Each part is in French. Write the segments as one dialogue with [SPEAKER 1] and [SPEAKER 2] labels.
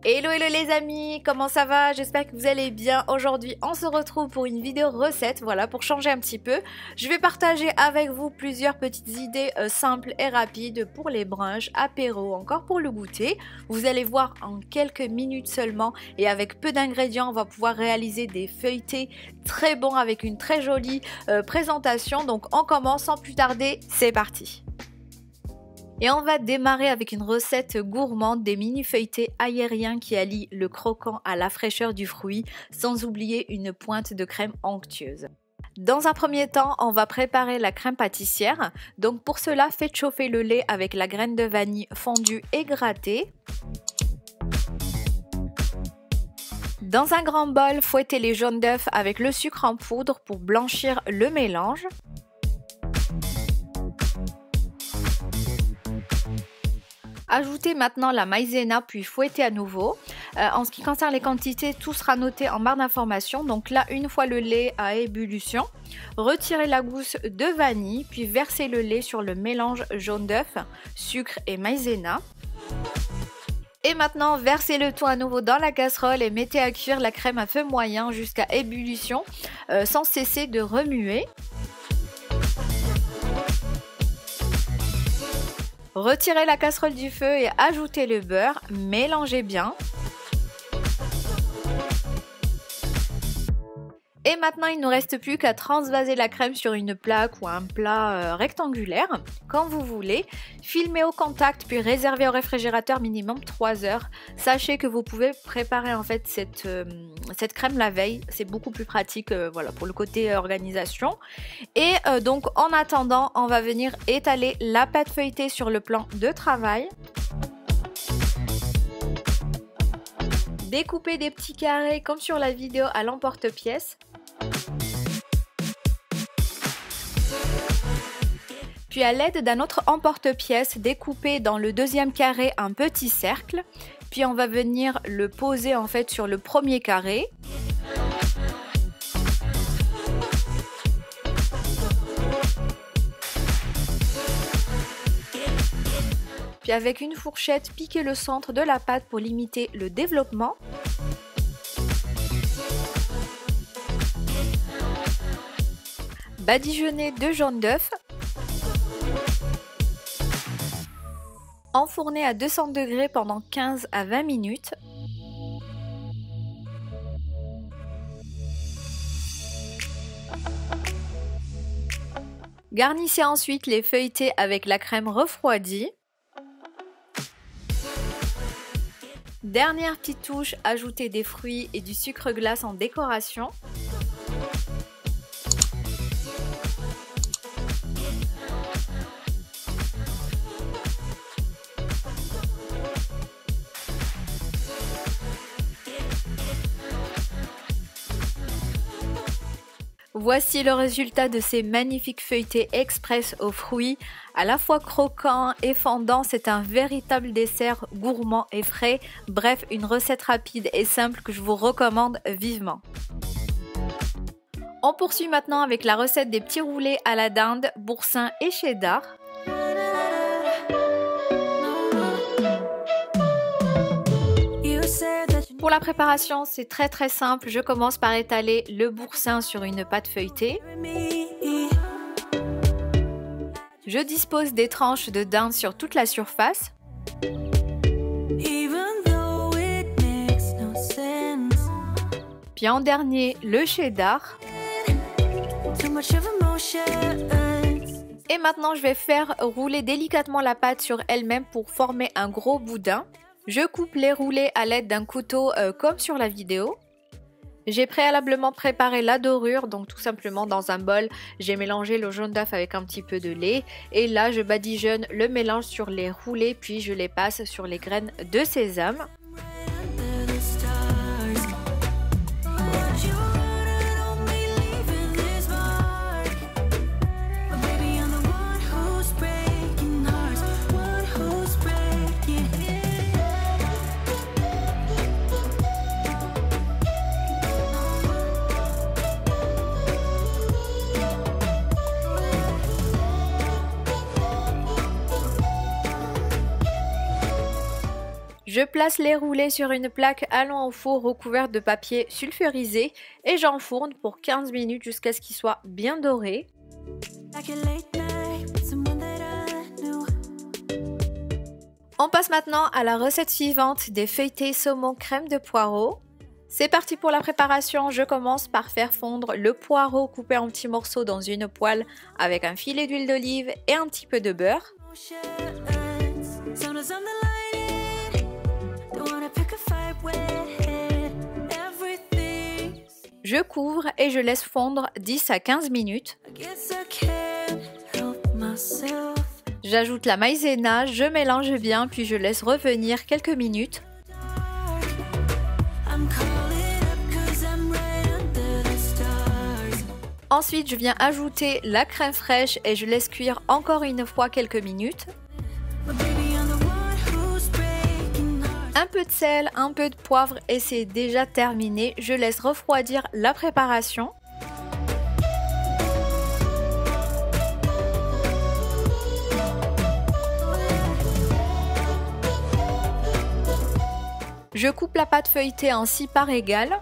[SPEAKER 1] Hello hello les amis, comment ça va? J'espère que vous allez bien. Aujourd'hui on se retrouve pour une vidéo recette, voilà, pour changer un petit peu. Je vais partager avec vous plusieurs petites idées simples et rapides pour les brunchs, apéros, encore pour le goûter. Vous allez voir en quelques minutes seulement et avec peu d'ingrédients on va pouvoir réaliser des feuilletés très bons avec une très jolie présentation. Donc on commence sans plus tarder, c'est parti. Et on va démarrer avec une recette gourmande des mini feuilletés aériens qui allient le croquant à la fraîcheur du fruit, sans oublier une pointe de crème onctueuse. Dans un premier temps, on va préparer la crème pâtissière. Donc pour cela, faites chauffer le lait avec la graine de vanille fondue et grattée. Dans un grand bol, fouettez les jaunes d'œufs avec le sucre en poudre pour blanchir le mélange. Ajoutez maintenant la maïzena puis fouettez à nouveau. En ce qui concerne les quantités, tout sera noté en barre d'information. Donc là, une fois le lait à ébullition, retirez la gousse de vanille puis versez le lait sur le mélange jaune d'œuf, sucre et maïzena. Et maintenant, versez le tout à nouveau dans la casserole et mettez à cuire la crème à feu moyen jusqu'à ébullition sans cesser de remuer. Retirez la casserole du feu et ajoutez le beurre, mélangez bien. Et maintenant, il ne nous reste plus qu'à transvaser la crème sur une plaque ou un plat rectangulaire, comme vous voulez. Filmez au contact puis réservez au réfrigérateur minimum 3 heures. Sachez que vous pouvez préparer en fait cette crème la veille, c'est beaucoup plus pratique voilà, pour le côté organisation. Et donc en attendant, on va venir étaler la pâte feuilletée sur le plan de travail. Découpez des petits carrés comme sur la vidéo à l'emporte-pièce. Puis à l'aide d'un autre emporte-pièce, découpez dans le deuxième carré un petit cercle. Puis on va venir le poser en fait sur le premier carré. Puis avec une fourchette, piquez le centre de la pâte pour limiter le développement. Badigeonnez de jaune d'œuf. Enfournez à 200 degrés pendant 15 à 20 minutes. Garnissez ensuite les feuilletés avec la crème refroidie. Dernière petite touche, ajoutez des fruits et du sucre glace en décoration. Voici le résultat de ces magnifiques feuilletés express aux fruits, à la fois croquants et fondants. C'est un véritable dessert gourmand et frais. Bref, une recette rapide et simple que je vous recommande vivement. On poursuit maintenant avec la recette des petits roulés à la dinde, boursin et cheddar. Pour la préparation, c'est très simple. Je commence par étaler le boursin sur une pâte feuilletée. Je dispose des tranches de dinde sur toute la surface. Puis en dernier, le cheddar. Et maintenant, je vais faire rouler délicatement la pâte sur elle-même pour former un gros boudin. Je coupe les roulés à l'aide d'un couteau comme sur la vidéo. J'ai préalablement préparé la dorure, donc tout simplement dans un bol, j'ai mélangé le jaune d'œuf avec un petit peu de lait. Et là, je badigeonne le mélange sur les roulés, puis je les passe sur les graines de sésame. Je place les roulés sur une plaque allant au four recouverte de papier sulfurisé et j'enfourne pour 15 minutes jusqu'à ce qu'ils soient bien dorés. On passe maintenant à la recette suivante des feuilletés saumon crème de poireau. C'est parti pour la préparation, je commence par faire fondre le poireau coupé en petits morceaux dans une poêle avec un filet d'huile d'olive et un petit peu de beurre. Je couvre et je laisse fondre 10 à 15 minutes. J'ajoute la maïzena, je mélange bien puis je laisse revenir quelques minutes. Ensuite, je viens ajouter la crème fraîche et je laisse cuire encore une fois quelques minutes. Un peu de sel, un peu de poivre et c'est déjà terminé. Je laisse refroidir la préparation. Je coupe la pâte feuilletée en 6 parts égales.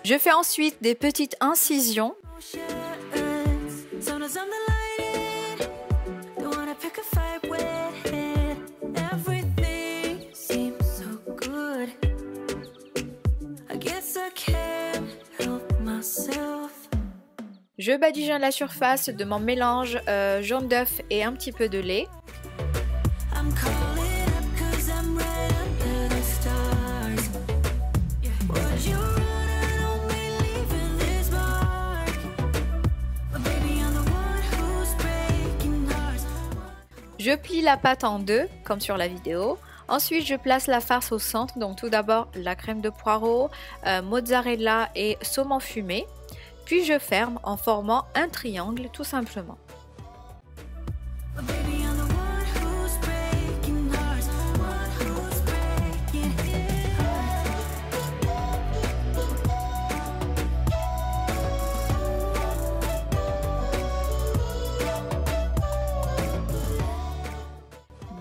[SPEAKER 1] Je fais ensuite des petites incisions. Je badigeonne la surface de mon mélange jaune d'œuf et un petit peu de lait. Je plie la pâte en deux, comme sur la vidéo. Ensuite, je place la farce au centre. Donc tout d'abord, la crème de poireau, mozzarella et saumon fumé. Puis je ferme en formant un triangle tout simplement.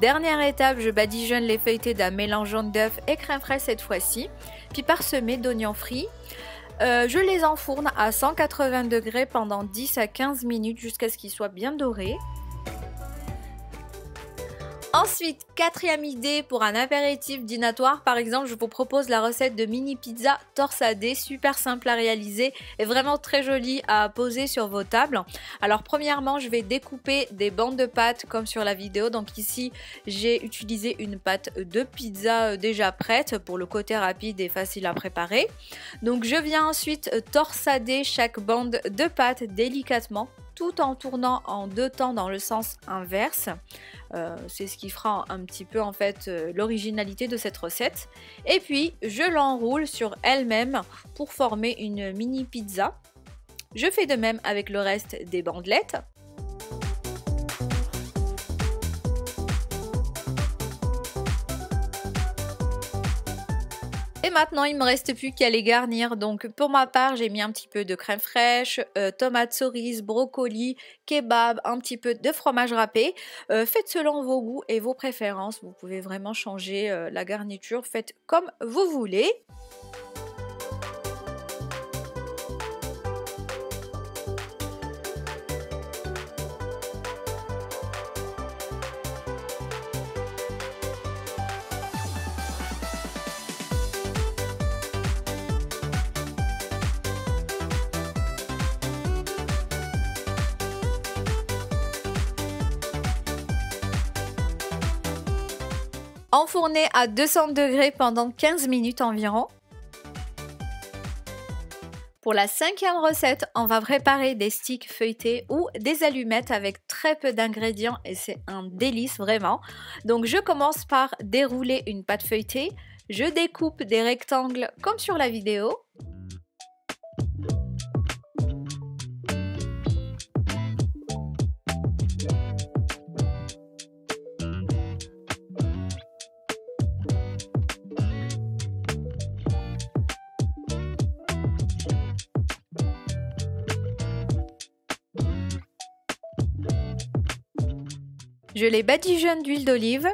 [SPEAKER 1] Dernière étape, je badigeonne les feuilletés d'un mélange jaune d'œuf et crème fraîche cette fois-ci, puis parsemé d'oignons frits. Je les enfourne à 180 degrés pendant 10 à 15 minutes jusqu'à ce qu'ils soient bien dorés. Ensuite, quatrième idée pour un apéritif dînatoire, par exemple, je vous propose la recette de mini pizza torsadée, super simple à réaliser et vraiment très jolie à poser sur vos tables. Alors premièrement, je vais découper des bandes de pâte comme sur la vidéo. Donc ici, j'ai utilisé une pâte de pizza déjà prête pour le côté rapide et facile à préparer. Donc je viens ensuite torsader chaque bande de pâte délicatement, tout en tournant en deux temps dans le sens inverse. C'est ce qui fera un petit peu en fait l'originalité de cette recette. Et puis je l'enroule sur elle-même pour former une mini pizza. Je fais de même avec le reste des bandelettes. Et maintenant, il ne me reste plus qu'à les garnir. Donc pour ma part, j'ai mis un petit peu de crème fraîche, tomates cerises, brocolis, kebab, un petit peu de fromage râpé. Faites selon vos goûts et vos préférences. Vous pouvez vraiment changer la garniture. Faites comme vous voulez. Enfourner à 200 degrés pendant 15 minutes environ. Pour la cinquième recette, on va préparer des sticks feuilletés ou des allumettes avec très peu d'ingrédients et c'est un délice vraiment. Donc je commence par dérouler une pâte feuilletée, je découpe des rectangles comme sur la vidéo. Je les badigeonne d'huile d'olive.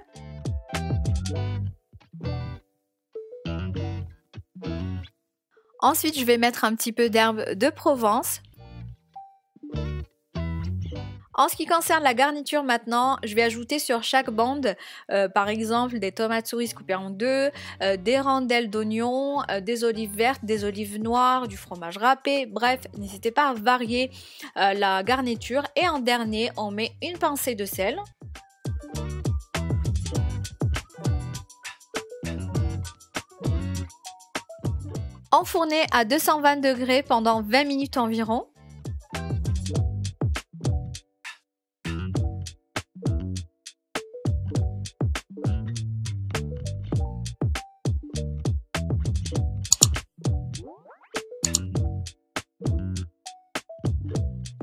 [SPEAKER 1] Ensuite, je vais mettre un petit peu d'herbe de Provence. En ce qui concerne la garniture maintenant, je vais ajouter sur chaque bande, par exemple, des tomates cerises coupées en deux, des rondelles d'oignons, des olives vertes, des olives noires, du fromage râpé. Bref, n'hésitez pas à varier la garniture. Et en dernier, on met une pincée de sel. Enfourner à 220 degrés pendant 20 minutes environ.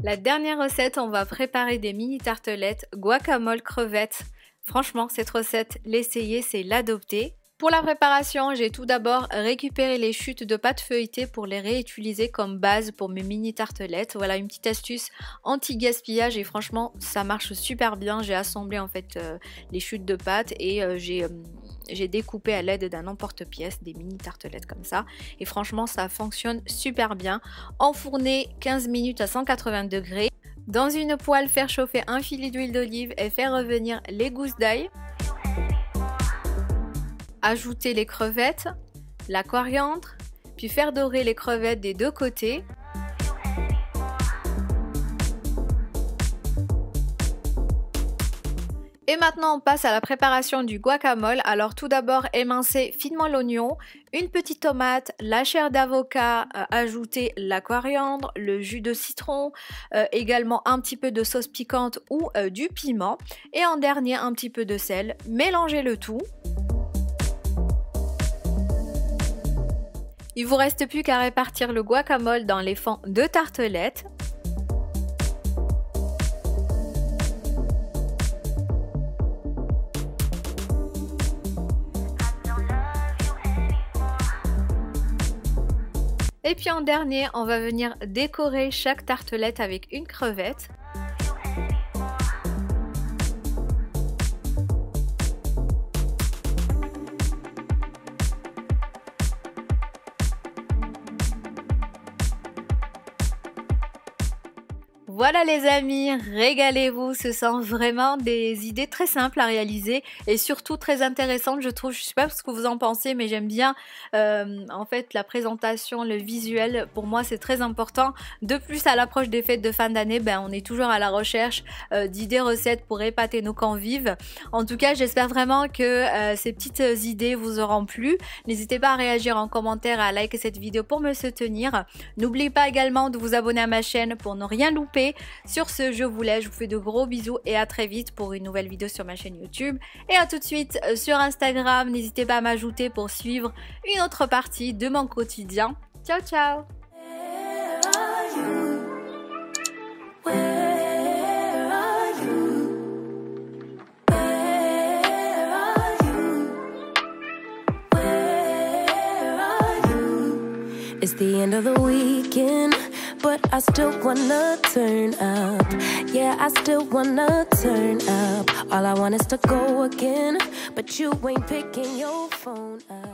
[SPEAKER 1] La dernière recette, on va préparer des mini tartelettes guacamole crevettes. Franchement, cette recette, l'essayer, c'est l'adopter. Pour la préparation, j'ai tout d'abord récupéré les chutes de pâte feuilletée pour les réutiliser comme base pour mes mini tartelettes. Voilà une petite astuce anti-gaspillage et franchement, ça marche super bien. J'ai assemblé en fait les chutes de pâte et j'ai découpé à l'aide d'un emporte-pièce des mini tartelettes comme ça et franchement ça fonctionne super bien. Enfourner 15 minutes à 180 degrés. Dans une poêle, faire chauffer un filet d'huile d'olive et faire revenir les gousses d'ail. Ajouter les crevettes, la coriandre, puis faire dorer les crevettes des deux côtés. Et maintenant on passe à la préparation du guacamole. Alors tout d'abord émincer finement l'oignon, une petite tomate, la chair d'avocat, ajouter la coriandre, le jus de citron, également un petit peu de sauce piquante ou du piment. Et en dernier un petit peu de sel, mélanger le tout. Il vous reste plus qu'à répartir le guacamole dans les fonds de tartelettes. Et puis en dernier, on va venir décorer chaque tartelette avec une crevette. Voilà les amis, régalez-vous, ce sont vraiment des idées très simples à réaliser et surtout très intéressantes je trouve. Je sais pas ce que vous en pensez mais j'aime bien en fait la présentation, le visuel, pour moi c'est très important. De plus à l'approche des fêtes de fin d'année, on est toujours à la recherche d'idées recettes pour épater nos convives. En tout cas j'espère vraiment que ces petites idées vous auront plu. N'hésitez pas à réagir en commentaire, à liker cette vidéo pour me soutenir. N'oubliez pas également de vous abonner à ma chaîne pour ne rien louper. Sur ce, je vous laisse, je vous fais de gros bisous et à très vite pour une nouvelle vidéo sur ma chaîne YouTube. Et à tout de suite sur Instagram, n'hésitez pas à m'ajouter pour suivre une autre partie de mon quotidien. Ciao ciao!
[SPEAKER 2] It's the end of the weekend, but I still wanna turn up. Yeah, I still wanna turn up. All I want is to go again, but you ain't picking your phone up.